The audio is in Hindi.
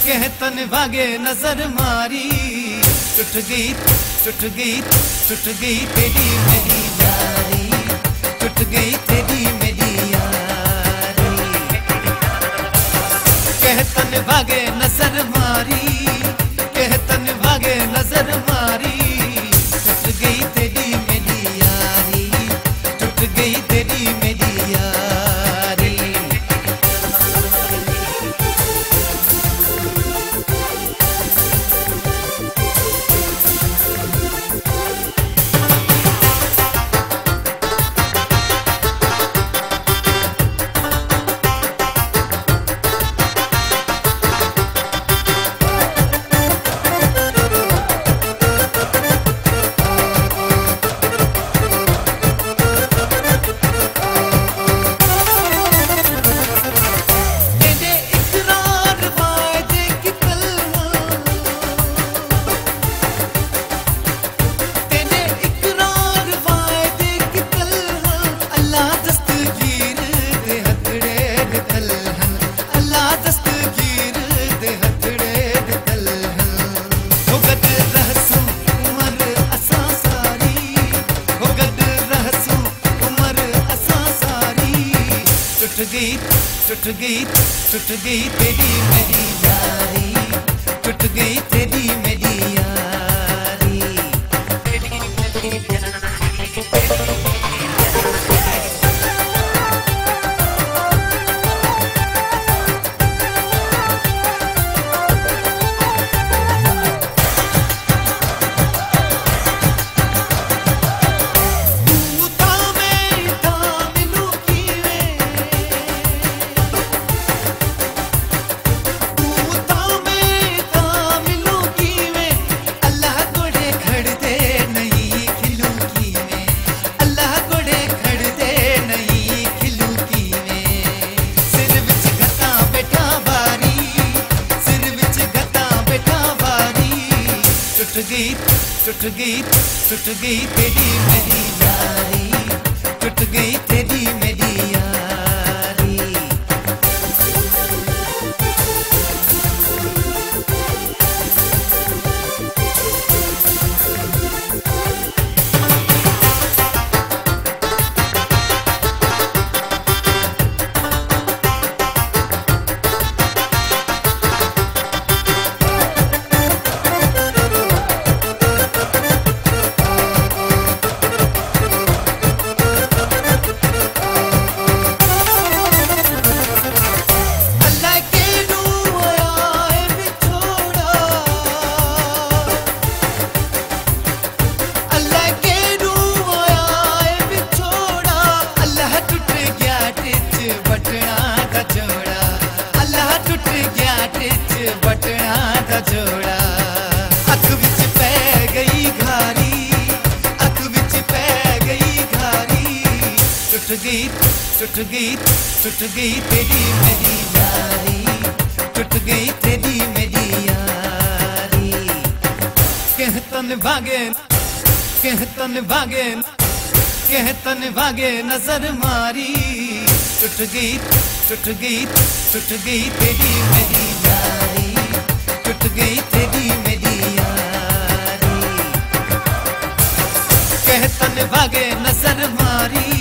कहतन भागे नजर मारी। टूट गई तेरी मेरी यारी, टूट गई तेरी मेरी यारी। कहतन भागे नजर मारी, कहतन भागे नजर मारी। टूट गई तेरी मेरी यारी, टूट गई तेरी मेरी यारी। टूट गई तेरी मेरी यारी, टूट गई तेरी मेरी यारी। टूट गई तेरी मेरी यारी, टूट गई तेरी मेरी यारी। अख विच पै गई घारी, अख विच पै गई घारी। टूट गई तेरी मेरी यारी, टूट गई तेरी मेरी यारी। कहतन भागे नजर मारी। टूट गई तेरी मेरी यारी, टूट गई तेरी मेरी यारी। कहतन भागे नजर मारी।